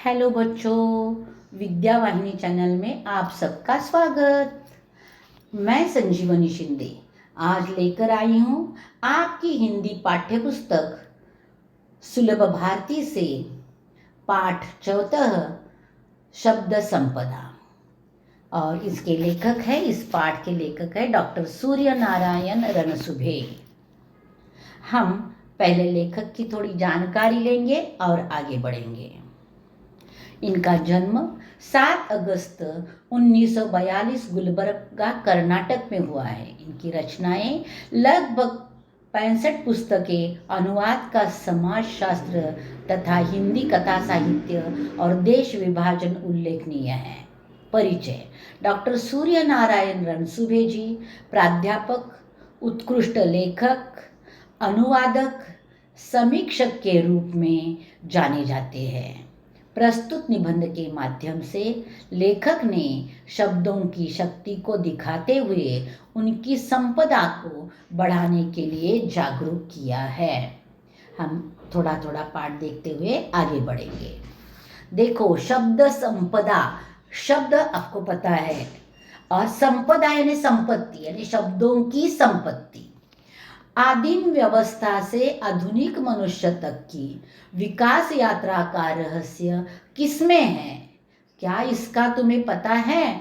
Hello बच्चों, विद्या वाहिनी channel में आप सबका स्वागत। मैं संजीवनी शिंदे आज लेकर आई हूँ आपकी हिंदी पाठ्य पुस्तक सुलभ भारती से पाठ 14 शब्द संपदा। और इसके लेखक है, इस पाठ के लेखक है डॉक्टर सूर्य नारायण रणसुभे। हम पहले लेखक की थोड़ी जानकारी लेंगे और आगे बढ़ेंगे। इनका जन्म 7 अगस्त 1942 गुलबर्गा कर्नाटक में हुआ है। इनकी रचनाएं लगभग 65 पुस्तकें, अनुवाद का समाजशास्त्र तथा हिंदी कथा साहित्य और देश विभाजन उल्लेखनीय है। परिचय: डॉक्टर सूर्य नारायण रणसुभे जी प्राध्यापक, उत्कृष्ट लेखक, अनुवादक, समीक्षक के रूप में जाने जाते हैं। प्रस्तुत निबंध के माध्यम से लेखक ने शब्दों की शक्ति को दिखाते हुए उनकी संपदा को बढ़ाने के लिए जागरूक किया है। हम थोड़ा थोड़ा पाठ देखते हुए आगे बढ़ेंगे। देखो, शब्द संपदा, शब्द आपको पता है, और संपदा यानी संपत्ति, यानी शब्दों की संपत्ति। आदिम व्यवस्था से आधुनिक मनुष्य तक की विकास यात्रा का रहस्य किसमें है? क्या इसका तुम्हें पता है?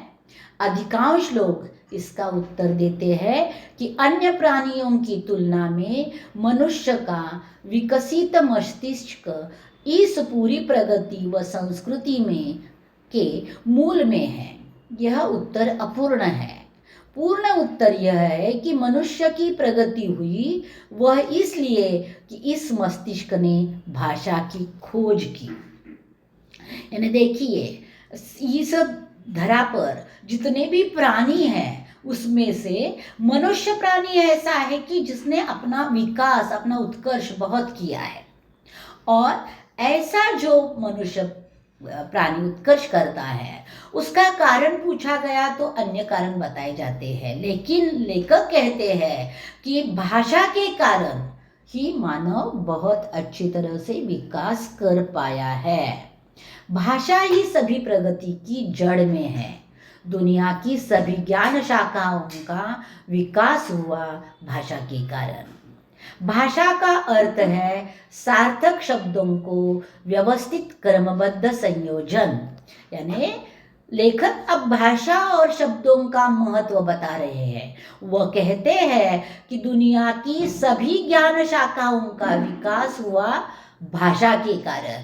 अधिकांश लोग इसका उत्तर देते हैं कि अन्य प्राणियों की तुलना में मनुष्य का विकसित मस्तिष्क इस पूरी प्रगति व संस्कृति में के मूल में है। यह उत्तर अपूर्ण है। पूर्ण उत्तर यह है कि मनुष्य की प्रगति हुई वह इसलिए कि इस मस्तिष्क ने भाषा की खोज की। यानी देखिए, इस धरा पर जितने भी प्राणी हैं उसमें से मनुष्य प्राणी ऐसा है कि जिसने अपना विकास, अपना उत्कर्ष बहुत किया है। और ऐसा जो मनुष्य प्राणी उत्कर्ष करता है उसका कारण पूछा गया तो अन्य कारण बताए जाते हैं, लेकिन लेखक कहते हैं कि भाषा के कारण ही मानव बहुत अच्छी तरह से विकास कर पाया है। भाषा ही सभी प्रगति की जड़ में है। दुनिया की सभी ज्ञान शाखाओं का विकास हुआ भाषा के कारण। भाषा का अर्थ है सार्थक शब्दों को व्यवस्थित क्रमबद्ध संयोजन। यानी लेखक अब भाषा और शब्दों का महत्व बता रहे हैं। वह कहते हैं कि दुनिया की सभी ज्ञान शाखाओं का विकास हुआ भाषा के कारण।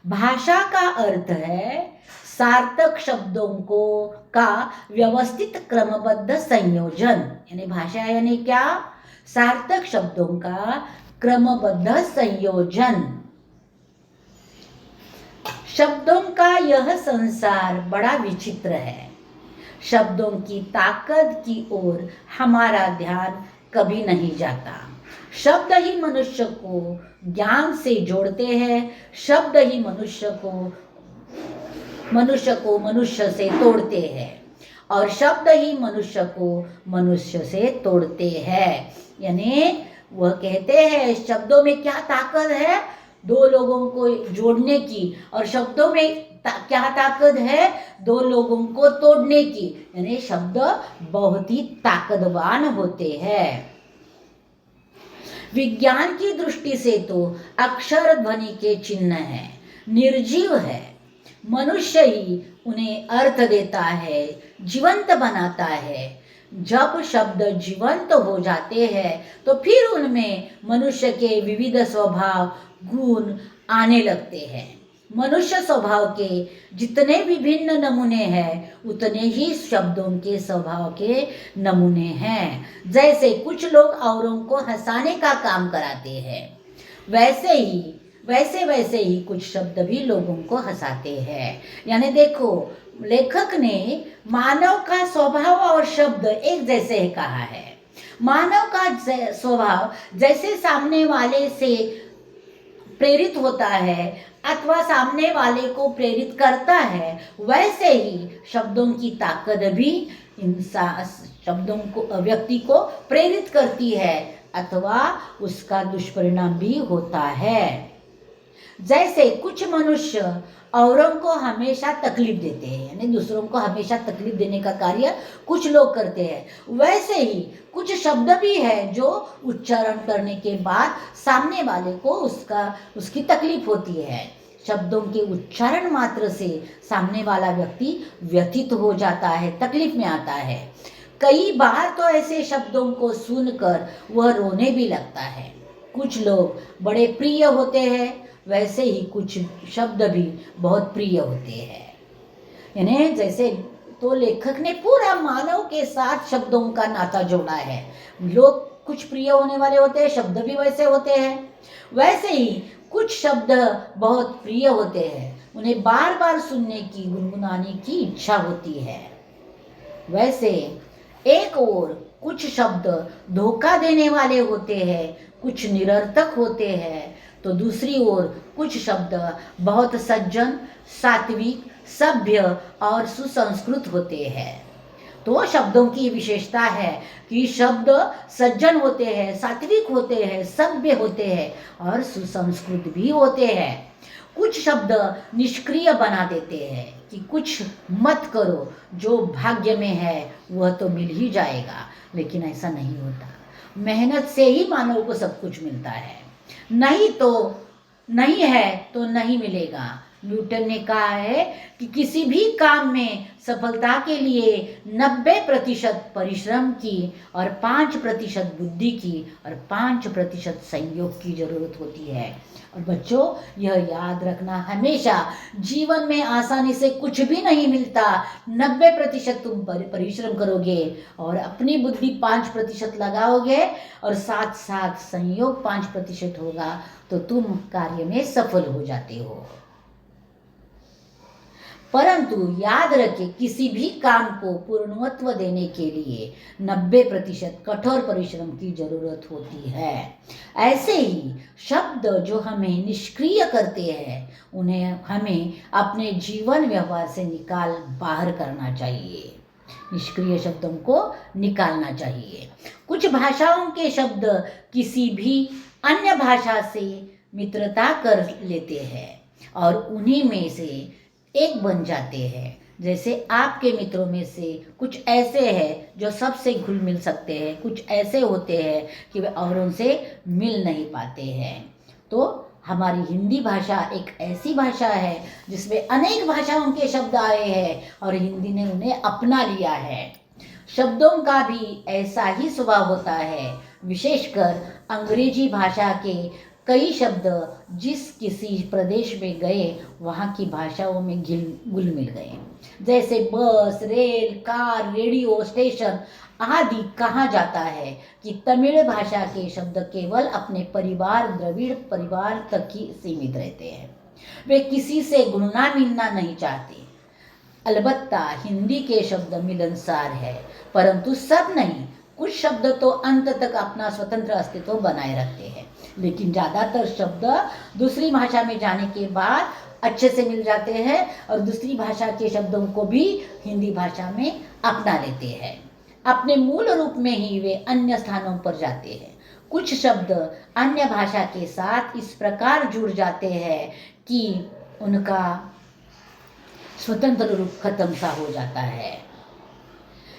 भाषा का अर्थ है सार्थक शब्दों को का व्यवस्थित क्रमबद्ध संयोजन। यानी भाषा यानी क्या? सार्थक शब्दों का क्रमबद्ध संयोजन। शब्दों का यह संसार बड़ा विचित्र है। शब्दों की ताकत की ओर हमारा ध्यान कभी नहीं जाता। शब्द ही मनुष्य को ज्ञान से जोड़ते हैं। शब्द ही मनुष्य को मनुष्य से तोड़ते हैं, और शब्द ही मनुष्य को मनुष्य से तोड़ते हैं। यानी वह कहते हैं शब्दों में क्या ताकत है? दो लोगों को जोड़ने की। और शब्दों में क्या ताकत है? दो लोगों को तोड़ने की। यानी शब्द बहुत ही ताकतवान होते हैं। विज्ञान की दृष्टि से तो अक्षर ध्वनि के चिन्ह है, निर्जीव है। मनुष्य ही उन्हें अर्थ देता है, जीवंत बनाता है। जब शब्द जीवंत हो जाते हैं तो फिर उनमें मनुष्य के विविध स्वभाव गुण आने लगते हैं। मनुष्य स्वभाव के जितने विभिन्न नमूने हैं उतने ही शब्दों के स्वभाव के नमूने हैं। जैसे कुछ लोग औरों को हंसाने का काम कराते हैं, वैसे ही कुछ शब्द भी लोगों को हंसाते हैं। यानी देखो, लेखक ने मानव का स्वभाव और शब्द एक जैसे कहा है। मानव का स्वभाव जैसे सामने वाले से प्रेरित होता है अथवा सामने वाले को प्रेरित करता है, वैसे ही शब्दों की ताकत भी व्यक्ति को प्रेरित करती है अथवा उसका दुष्परिणाम भी होता है। जैसे कुछ मनुष्य औरों को हमेशा तकलीफ देते हैं, यानी दूसरों को हमेशा तकलीफ देने का कार्य कुछ लोग करते हैं, वैसे ही कुछ शब्द भी है जो उच्चारण करने के बाद सामने वाले को उसकी तकलीफ होती है। शब्दों के उच्चारण मात्र से सामने वाला व्यक्ति व्यथित हो जाता है, तकलीफ में आता है। कई बार तो ऐसे शब्दों को सुनकर वह रोने भी लगता है। कुछ लोग बड़े प्रिय होते हैं, वैसे ही कुछ शब्द भी बहुत प्रिय होते हैं। यानी जैसे तो लेखक ने पूरा मानव के साथ शब्दों का नाता जोड़ा है। लोग कुछ प्रिय होने वाले होते हैं, शब्द भी वैसे होते हैं। वैसे ही कुछ शब्द बहुत प्रिय होते हैं, उन्हें बार बार सुनने की, गुनगुनाने की इच्छा होती है। वैसे एक और कुछ शब्द धोखा देने वाले होते हैं, कुछ निरर्थक होते हैं, तो दूसरी ओर कुछ शब्द बहुत सज्जन, सात्विक, सभ्य और सुसंस्कृत होते हैं। तो शब्दों की विशेषता है कि शब्द सज्जन होते हैं, सात्विक होते हैं, सभ्य होते हैं और सुसंस्कृत भी होते हैं। कुछ शब्द निष्क्रिय बना देते हैं कि कुछ मत करो, जो भाग्य में है वह तो मिल ही जाएगा, लेकिन ऐसा नहीं होता। मेहनत से ही मानव को सब कुछ मिलता है, नहीं है तो नहीं मिलेगा। न्यूटन ने कहा है कि किसी भी काम में सफलता के लिए 90% परिश्रम की और 5% बुद्धि की और 5% संयोग की जरूरत होती है। और बच्चों, यह याद रखना हमेशा, जीवन में आसानी से कुछ भी नहीं मिलता। 90% तुम परिश्रम करोगे और अपनी बुद्धि 5% लगाओगे और साथ साथ संयोग 5% होगा, तो तुम कार्य में सफल हो जाते हो। परंतु याद रखें, किसी भी काम को पूर्णत्व देने के लिए 90% कठोर परिश्रम की जरूरत होती है। ऐसे ही शब्द जो हमें निष्क्रिय करते हैं, उन्हें हमें अपने जीवन व्यवहार से बाहर करना चाहिए। निष्क्रिय शब्दों को निकालना चाहिए। कुछ भाषाओं के शब्द किसी भी अन्य भाषा से मित्रता कर लेते हैं और उन्हीं में से एक बन जाते हैं। जैसे आपके मित्रों में से कुछ ऐसे हैं जो सबसे घुल मिल सकते हैं, कुछ ऐसे होते हैं कि वे औरों से मिल नहीं पाते हैं। तो हमारी हिंदी भाषा एक ऐसी भाषा है जिसमें अनेक भाषाओं के शब्द आए हैं और हिंदी ने उन्हें अपना लिया है। शब्दों का भी ऐसा ही स्वभाव होता है। विशेषकर अंग्रेजी भाषा के कई शब्द जिस किसी प्रदेश में गए, वहाँ की भाषाओं में घुल मिल गए। जैसे बस, रेल, कार, रेडियो स्टेशन आदि कहा जाता है कि तमिल भाषा के शब्द केवल अपने परिवार, द्रविड़ परिवार तक ही सीमित रहते हैं। वे किसी से घुलना मिलना नहीं चाहते। अलबत्ता हिंदी के शब्द मिलनसार है, परंतु सब नहीं। कुछ शब्द तो अंत तक अपना स्वतंत्र अस्तित्व बनाए रखते हैं, लेकिन ज़्यादातर शब्द दूसरी भाषा में जाने के बाद अच्छे से मिल जाते हैं और दूसरी भाषा के शब्दों को भी हिंदी भाषा में अपना लेते हैं। अपने मूल रूप में ही वे अन्य स्थानों पर जाते हैं। कुछ शब्द अन्य भाषा के साथ इस प्रकार जुड़ जाते हैं कि उनका स्वतंत्र रूप खत्म सा हो जाता है।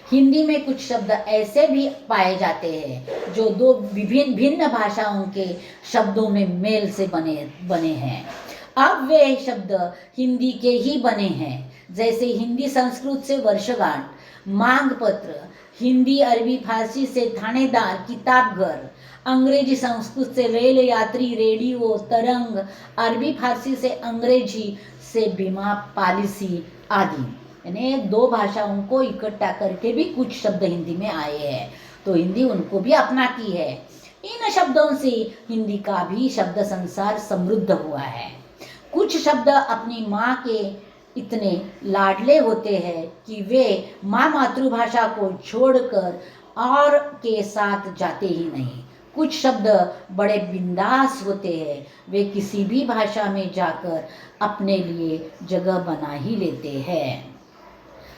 हिंदी में कुछ शब्द ऐसे भी पाए जाते हैं जो दो भिन्न भाषाओं के शब्दों में मेल से बने हैं। अब वे शब्द हिंदी के ही बने हैं। जैसे हिंदी संस्कृत से वर्षगांठ, मांग पत्र, हिंदी अरबी फारसी से थानेदार, किताबघर, अंग्रेजी संस्कृत से रेल यात्री, रेडियो, तरंग, अरबी फारसी से अंग्रेजी से बीमा पॉलिसी आदि। यानी दो भाषाओं को इकट्ठा करके भी कुछ शब्द हिंदी में आए हैं, तो हिंदी उनको भी अपनाती है। इन शब्दों से हिंदी का भी शब्द संसार समृद्ध हुआ है। कुछ शब्द अपनी माँ के इतने लाडले होते हैं कि वे माँ मातृभाषा को छोड़कर और के साथ जाते ही नहीं। कुछ शब्द बड़े बिंदास होते हैं, वे किसी भी भाषा में जाकर अपने लिए जगह बना ही लेते हैं।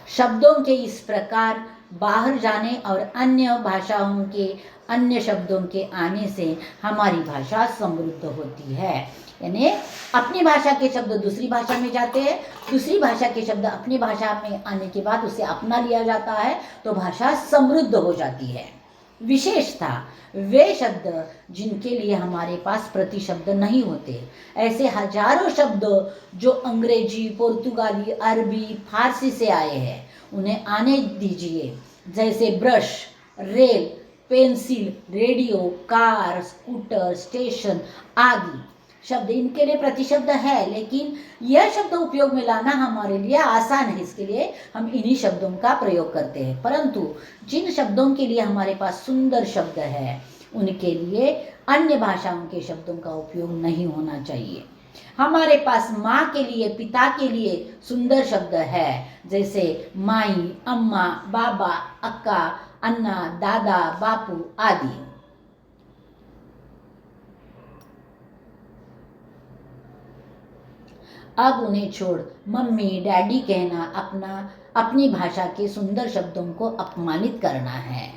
शब्दों के इस प्रकार बाहर जाने और अन्य भाषाओं के अन्य शब्दों के आने से हमारी भाषा समृद्ध होती है। यानी अपनी भाषा के शब्द दूसरी भाषा में जाते हैं, दूसरी भाषा के शब्द अपनी भाषा में आने के बाद उसे अपना लिया जाता है, तो भाषा समृद्ध हो जाती है। विशेषता वे शब्द जिनके लिए हमारे पास प्रतिशब्द नहीं होते, ऐसे हजारों शब्द जो अंग्रेजी, पुर्तगाली, अरबी, फारसी से आए हैं, उन्हें आने दीजिए। जैसे brush, rail, pencil, radio, car, scooter, station आदि शब्द इनके लिए प्रतिशब्द है, लेकिन यह शब्द उपयोग में लाना हमारे लिए आसान है, इसके लिए हम इन्हीं शब्दों का प्रयोग करते हैं। परंतु जिन शब्दों के लिए हमारे पास सुंदर शब्द है, उनके लिए अन्य भाषाओं के शब्दों का उपयोग नहीं होना चाहिए। हमारे पास माँ के लिए, पिता के लिए सुंदर शब्द है, जैसे माई, अम्मा, बाबा, अक्का, अन्ना, दादा, बापू आदि। अब उन्हें छोड़ मम्मी, डैडी कहना अपनी भाषा के सुंदर शब्दों को अपमानित करना है।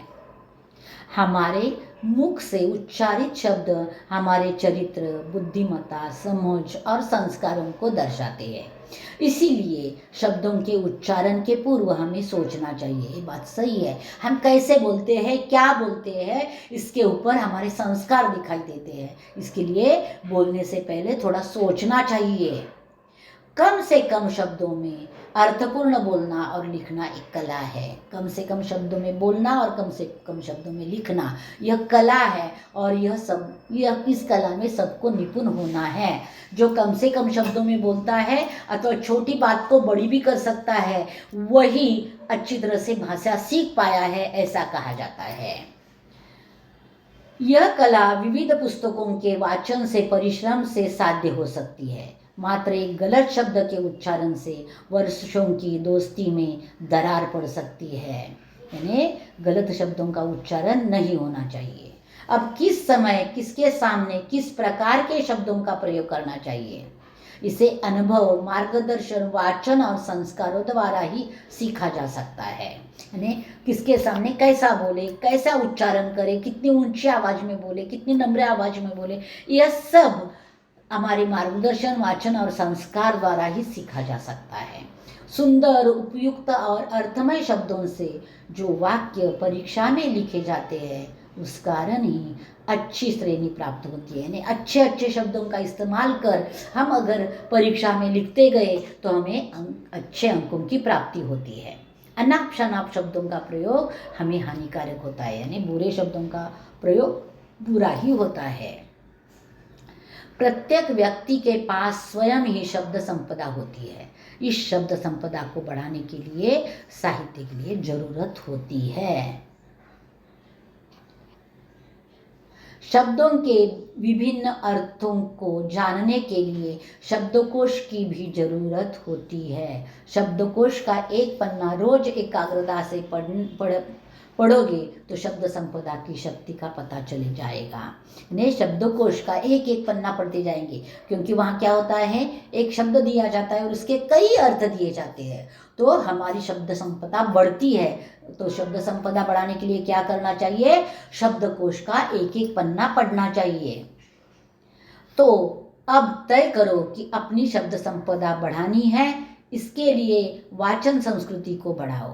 हमारे मुख से उच्चारित शब्द हमारे चरित्र, बुद्धिमत्ता, समझ और संस्कारों को दर्शाते हैं। इसीलिए शब्दों के उच्चारण के पूर्व हमें सोचना चाहिए। ये बात सही है, हम कैसे बोलते हैं, क्या बोलते हैं, इसके ऊपर हमारे संस्कार दिखाई देते हैं। इसके लिए बोलने से पहले थोड़ा सोचना चाहिए। कम से कम शब्दों में अर्थपूर्ण बोलना और लिखना एक कला है। कम से कम शब्दों में बोलना और कम से कम शब्दों में लिखना यह कला है, और यह इस कला में सबको निपुण होना है। जो कम से कम शब्दों में बोलता है अथवा छोटी बात को बड़ी भी कर सकता है, वही अच्छी तरह से भाषा सीख पाया है, ऐसा कहा जाता है। यह कला विविध पुस्तकों के वाचन से, परिश्रम से साध्य हो सकती है। मात्र एक गलत शब्द के उच्चारण से वर्षों की दोस्ती में दरार पड़ सकती है। यानी गलत शब्दों का उच्चारण नहीं होना चाहिए। अब किस समय, किसके सामने, किस प्रकार के शब्दों का प्रयोग करना चाहिए, इसे अनुभव, मार्गदर्शन, वाचन और संस्कारों द्वारा ही सीखा जा सकता है। यानी किसके सामने कैसा बोले, कैसा उच्चारण करे, कितनी ऊंची आवाज में बोले, कितनी नम्र आवाज में बोले, यह सब हमारे मार्गदर्शन, वाचन और संस्कार द्वारा ही सीखा जा सकता है। सुंदर, उपयुक्त और अर्थमय शब्दों से जो वाक्य परीक्षा में लिखे जाते हैं, उस कारण ही अच्छी श्रेणी प्राप्त होती है। यानी अच्छे अच्छे शब्दों का इस्तेमाल कर हम अगर परीक्षा में लिखते गए तो हमें अच्छे अंकों की प्राप्ति होती है। अनाप शनाप शब्दों का प्रयोग हमें हानिकारक होता है, यानी बुरे शब्दों का प्रयोग बुरा ही होता है। प्रत्येक व्यक्ति के पास स्वयं ही शब्द संपदा होती है। इस शब्द संपदा को बढ़ाने के लिए साहित्य के लिए जरूरत होती है। शब्दों के विभिन्न अर्थों को जानने के लिए शब्दकोश की भी जरूरत होती है। शब्दकोश का एक पन्ना रोज एकाग्रता से पढ़ोगे तो शब्द संपदा की शक्ति का पता चल जाएगा। ने शब्दकोश का एक एक पन्ना पढ़ते जाएंगे, क्योंकि वहाँ क्या होता है, एक शब्द दिया जाता है और उसके कई अर्थ दिए जाते हैं, तो हमारी शब्द संपदा बढ़ती है। तो शब्द संपदा बढ़ाने के लिए क्या करना चाहिए, शब्दकोश का एक एक पन्ना पढ़ना चाहिए। तो अब तय करो कि अपनी शब्द संपदा बढ़ानी है। इसके लिए वाचन संस्कृति को बढ़ाओ,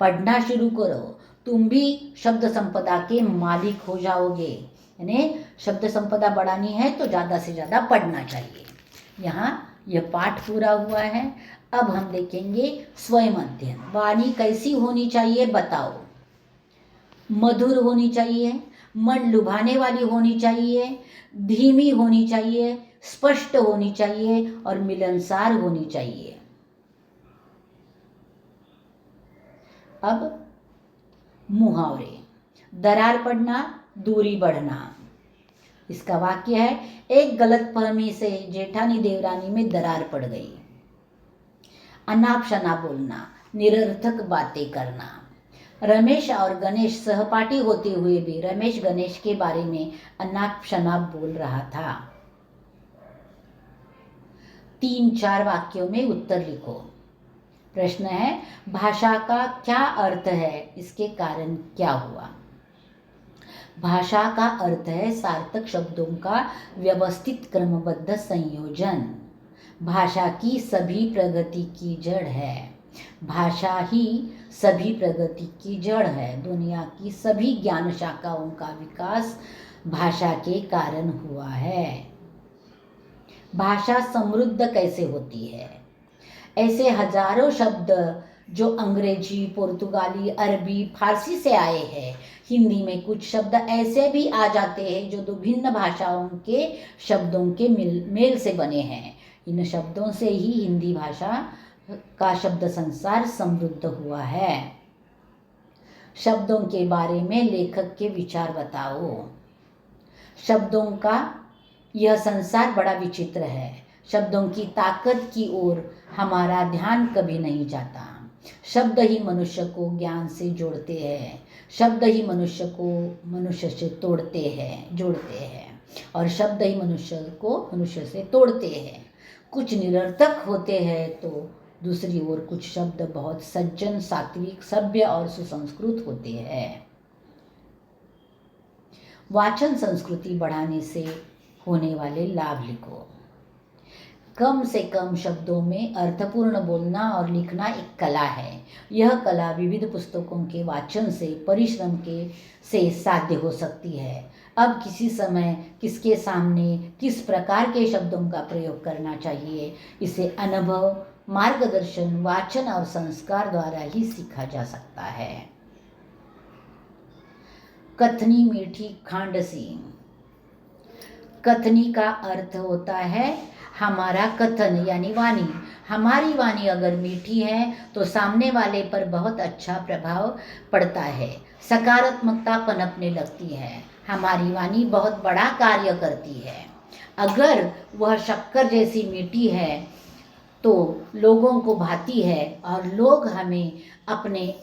पढ़ना शुरू करो, तुम भी शब्द संपदा के मालिक हो जाओगे। यानी शब्द संपदा बढ़ानी है तो ज़्यादा से ज़्यादा पढ़ना चाहिए। यहाँ यह पाठ पूरा हुआ है। अब हम देखेंगे स्वयं अध्ययन। वाणी कैसी होनी चाहिए बताओ। मधुर होनी चाहिए, मन लुभाने वाली होनी चाहिए, धीमी होनी चाहिए, स्पष्ट होनी चाहिए और मिलनसार होनी चाहिए। अब मुहावरे। दरार पड़ना, दूरी बढ़ना। इसका वाक्य है, एक गलतफहमी से जेठानी देवरानी में दरार पड़ गई। अनाप शनाप बोलना, निरर्थक बातें करना। रमेश और गणेश सहपाठी होते हुए भी रमेश गणेश के बारे में अनाप शनाप बोल रहा था। 3-4 वाक्यों में उत्तर लिखो। प्रश्न है, भाषा का क्या अर्थ है, इसके कारण क्या हुआ। भाषा का अर्थ है सार्थक शब्दों का व्यवस्थित क्रमबद्ध संयोजन। भाषा की सभी प्रगति की जड़ है। भाषा ही सभी प्रगति की जड़ है। दुनिया की सभी ज्ञान शाखाओं का विकास भाषा के कारण हुआ है। भाषा समृद्ध कैसे होती है? ऐसे हजारों शब्द जो अंग्रेजी, पुर्तगाली, अरबी, फारसी से आए हैं। हिंदी में कुछ शब्द ऐसे भी आ जाते हैं जो दो भिन्न भाषाओं के शब्दों के मेल से बने हैं। इन शब्दों से ही हिंदी भाषा का शब्द संसार समृद्ध हुआ है। शब्दों के बारे में लेखक के विचार बताओ। शब्दों का यह संसार बड़ा विचित्र है। शब्दों की ताकत की ओर हमारा ध्यान कभी नहीं जाता। शब्द ही मनुष्य को ज्ञान से जोड़ते हैं। शब्द ही मनुष्य को मनुष्य से जोड़ते हैं और शब्द ही मनुष्य को मनुष्य से तोड़ते हैं। कुछ निरर्थक होते हैं तो दूसरी ओर कुछ शब्द बहुत सज्जन, सात्विक, सभ्य और सुसंस्कृत होते हैं। वाचन संस्कृति बढ़ाने से होने वाले लाभ लिखो। कम से कम शब्दों में अर्थपूर्ण बोलना और लिखना एक कला है। यह कला विविध पुस्तकों के वाचन से, परिश्रम से साध्य हो सकती है। अब किसी समय किसके सामने किस प्रकार के शब्दों का प्रयोग करना चाहिए, इसे अनुभव, मार्गदर्शन, वाचन और संस्कार द्वारा ही सीखा जा सकता है। कथनी मीठी खांड सी। कथनी का अर्थ होता है हमारा कथन यानी वाणी। हमारी वाणी अगर मीठी है तो सामने वाले पर बहुत अच्छा प्रभाव पड़ता है, सकारात्मकता पनपने लगती है। हमारी वाणी बहुत बड़ा कार्य करती है। अगर वह शक्कर जैसी मीठी है तो लोगों को भाती है और लोग हमें अपने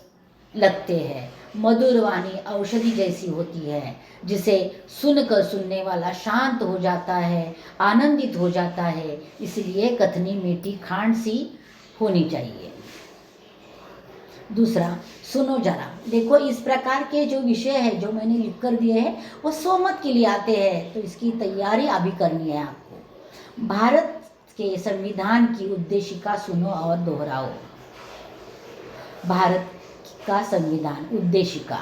लगते हैं। मधुर वाणी औषधि जैसी होती है, जिसे सुनकर सुनने वाला शांत हो जाता है, आनंदित हो जाता है। इसलिए कथनी मीठी खांड सी होनी चाहिए। दूसरा, सुनो जरा। देखो, इस प्रकार के जो विषय है जो मैंने लिख कर दिए हैं वो 100 मत के लिए आते हैं, तो इसकी तैयारी अभी करनी है आपको। भारत के संविधान की उद्देशिका सुनो और दोहराओ। भारत का संविधान उद्देशिका।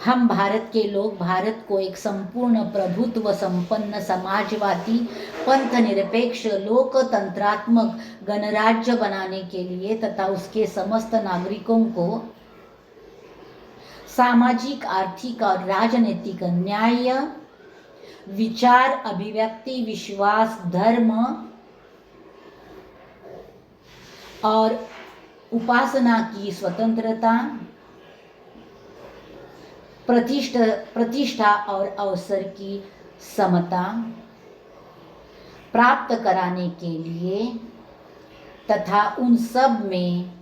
हम भारत के लोग भारत को एक संपूर्ण प्रभुत्व संपन्न समाजवादी पंथ निरपेक्ष लोकतंत्रात्मक गणराज्य बनाने के लिए तथा उसके समस्त नागरिकों को सामाजिक, आर्थिक और राजनीतिक न्याय, विचार, अभिव्यक्ति, विश्वास, धर्म और उपासना की स्वतंत्रता, प्रतिष्ठा और अवसर की समता प्राप्त कराने के लिए तथा उन सब में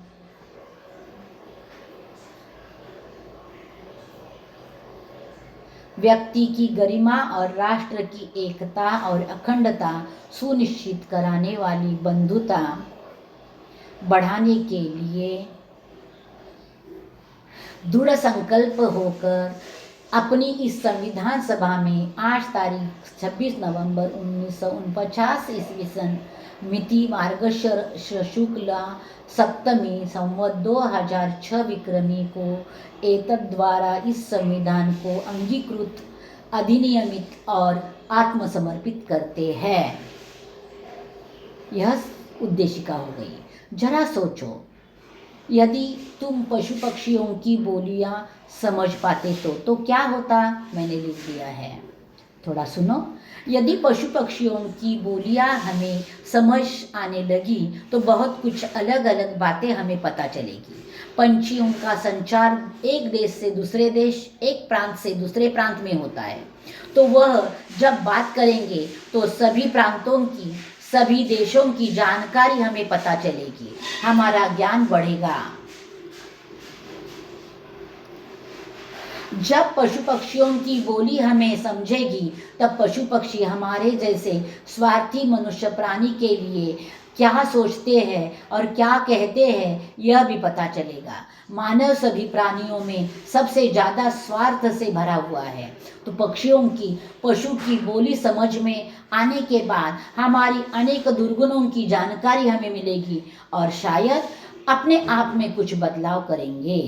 व्यक्ति की गरिमा और राष्ट्र की एकता और अखंडता सुनिश्चित कराने वाली बंधुता बढ़ाने के लिए दृढ़ संकल्प होकर अपनी इस संविधान सभा में आज तारीख 26 नवंबर 1949 ईस्वी सन मिति मार्गशीर्ष शुक्ला सप्तमी संवत 2006 विक्रमी को एतद्द्वारा इस संविधान को अंगीकृत, अधिनियमित और आत्मसमर्पित करते हैं। यह उद्देशिका हो गई। जरा सोचो, यदि तुम पशु पक्षियों की बोलियां समझ पाते तो क्या होता? मैंने लिख दिया है, थोड़ा सुनो। यदि पशु पक्षियों की बोलियां हमें समझ आने लगी तो बहुत कुछ अलग अलग बातें हमें पता चलेगी। पंछियों का संचार एक देश से दूसरे देश, एक प्रांत से दूसरे प्रांत में होता है, तो वह जब बात करेंगे तो सभी प्रांतों की, सभी देशों की जानकारी हमें पता चलेगी, हमारा ज्ञान बढ़ेगा। जब पशु पक्षियों की बोली हमें समझेगी तब पशु पक्षी हमारे जैसे स्वार्थी मनुष्य प्राणी के लिए क्या सोचते हैं और क्या कहते हैं यह भी पता चलेगा। मानव सभी प्राणियों में सबसे ज़्यादा स्वार्थ से भरा हुआ है, तो पशु की बोली समझ में आने के बाद हमारी अनेक दुर्गुणों की जानकारी हमें मिलेगी और शायद अपने आप में कुछ बदलाव करेंगे।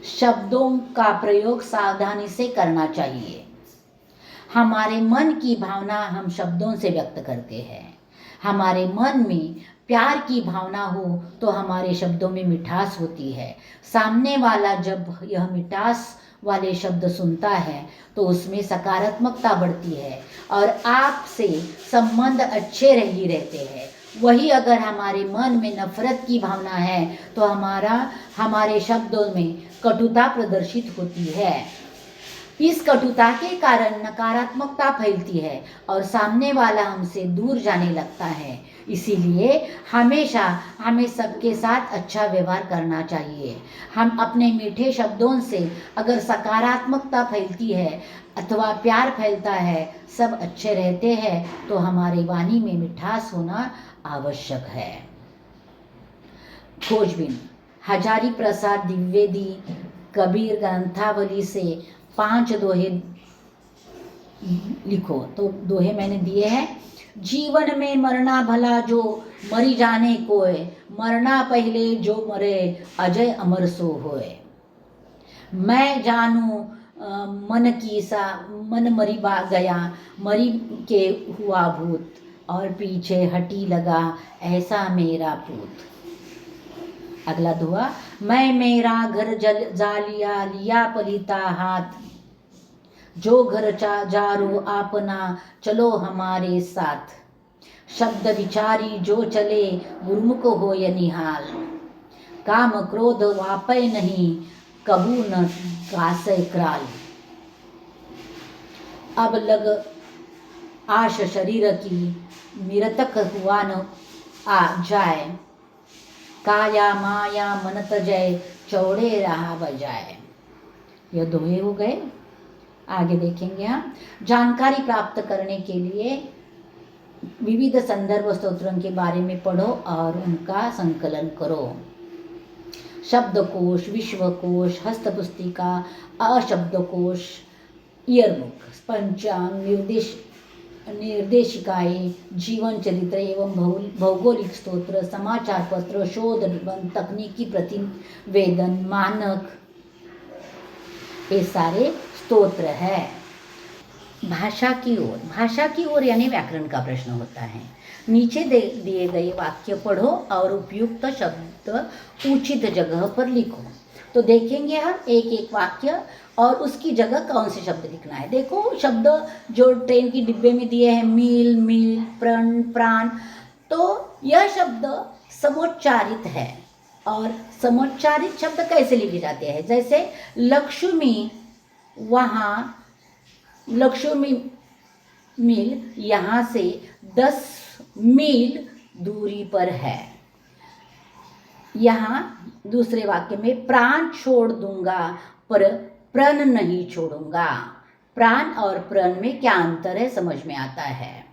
शब्दों का प्रयोग सावधानी से करना चाहिए। हमारे मन की भावना हम शब्दों से व्यक्त करते हैं। हमारे मन में प्यार की भावना हो तो हमारे शब्दों में मिठास होती है। सामने वाला जब यह मिठास वाले शब्द सुनता है तो उसमें सकारात्मकता बढ़ती है और आपसे संबंध अच्छे ही रहते हैं। वही अगर हमारे मन में नफरत की भावना है तो हमारे शब्दों में कटुता प्रदर्शित होती है। इस कटुता के कारण नकारात्मकता फैलती है और सामने वाला हमसे दूर जाने लगता है। इसीलिए हमेशा हमें सबके साथ अच्छा व्यवहार करना चाहिए। हम अपने मीठे शब्दों से अगर सकारात्मकता फैलती है अथवा प्यार फैलता है, सब अच्छे रहते हैं, तो हमारी वाणी में मिठास होना आवश्यक है। खोजबीन हजारी प्रसाद द्विवेदी कबीर ग्रंथावली से 5 दोहे लिखो। तो दोहे मैंने दिए हैं। जीवन में मरना भला जो मरी जाने कोय, मरना पहले जो मरे अजय अमर सो होए। मैं जानू मन मरी बा गया, मरी के हुआ भूत, और पीछे हटी लगा ऐसा मेरा पूत। अगला दोहा। मैं मेरा घर जा लिया पलीता हाथ, जो घर जारो आपना चलो हमारे साथ। शब्द विचारी जो चले गुरुमुख हो निहाल, काम क्रोध वापय नहीं कबू न कासय क्राल। अब लग आश शरीर की निरतक हुआ न आ जाए, काया माया मन तजय चौड़े रहा बजाए। यह दोहे हो गए। आगे देखेंगे हम। जानकारी प्राप्त करने के लिए विविध संदर्भ स्तोत्रों के बारे में पढ़ो और उनका संकलन करो। शब्दकोश, विश्वकोश, हस्तपुस्तिका, अशब्दकोश, ईयरबुक, पंचांग, निर्देशिकाएं, जीवन चरित्र एवं भौगोलिक स्तोत्र, समाचार पत्र, शोध निबंध, तकनीकी प्रतिवेदन, मानक, ये सारे स्तोत्र है। भाषा की ओर यानी व्याकरण का प्रश्न होता है। नीचे दिए गए वाक्य पढ़ो और उपयुक्त शब्द उचित जगह पर लिखो। तो देखेंगे हम एक एक वाक्य और उसकी जगह कौन से शब्द लिखना है। देखो शब्द जो ट्रेन की डिब्बे में दिए हैं, मील, प्रण, प्राण, तो यह शब्द समोच्चारित है। और समोच्चारित शब्द कैसे लिखे जाते हैं? जैसे लक्ष्मी, वहाँ लक्ष्मी मील यहाँ से 10 मील दूरी पर है। यहाँ दूसरे वाक्य में प्राण छोड़ दूंगा पर प्रण नहीं छोड़ूंगा। प्राण और प्रण में क्या अंतर है समझ में आता है।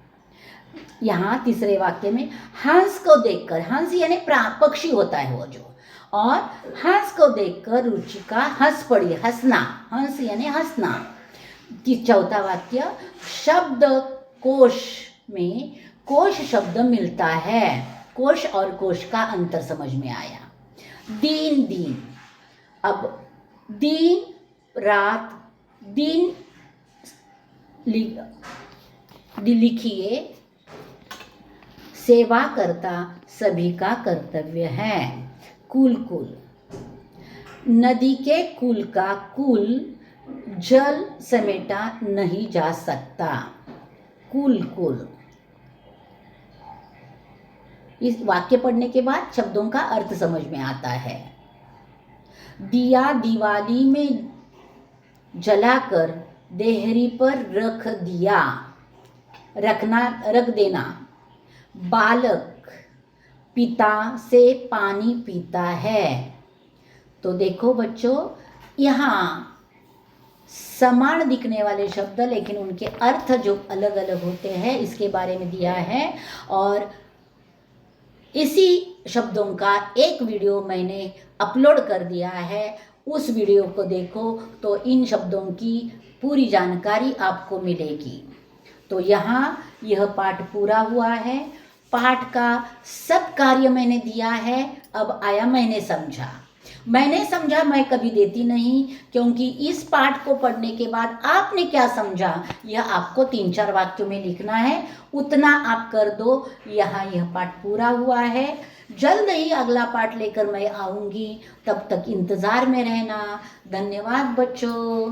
यहाँ तीसरे वाक्य में हंस को देखकर, हंस यानी पक्षी होता है वो जो, और हंस को देखकर रुचिका हंस पड़ी, हंसना, हंस यानी हंसना। चौथा वाक्य शब्द कोश में कोश शब्द मिलता है। कोश और कोश का अंतर समझ में आया। दिन, अब दिन रात, दिन लिखिए, सेवा करता सभी का कर्तव्य है। कुल, नदी के कुल का कुल जल समेटा नहीं जा सकता। कुल। इस वाक्य पढ़ने के बाद शब्दों का अर्थ समझ में आता है। दिया दिवाली में जलाकर देहरी पर रख देना। बालक पिता से पानी पीता है। तो देखो बच्चों, यहाँ समान दिखने वाले शब्द लेकिन उनके अर्थ जो अलग अलग होते हैं इसके बारे में दिया है। और इसी शब्दों का एक वीडियो मैंने अपलोड कर दिया है, उस वीडियो को देखो तो इन शब्दों की पूरी जानकारी आपको मिलेगी। तो यहाँ यह पाठ पूरा हुआ है। पाठ का सब कार्य मैंने दिया है। अब आया मैंने समझा। मैं कभी देती नहीं, क्योंकि इस पाठ को पढ़ने के बाद आपने क्या समझा यह आपको 3-4 वाक्यों में लिखना है, उतना आप कर दो। यहाँ यह पाठ पूरा हुआ है। जल्द ही अगला पाठ लेकर मैं आऊँगी, तब तक इंतज़ार में रहना। धन्यवाद बच्चों।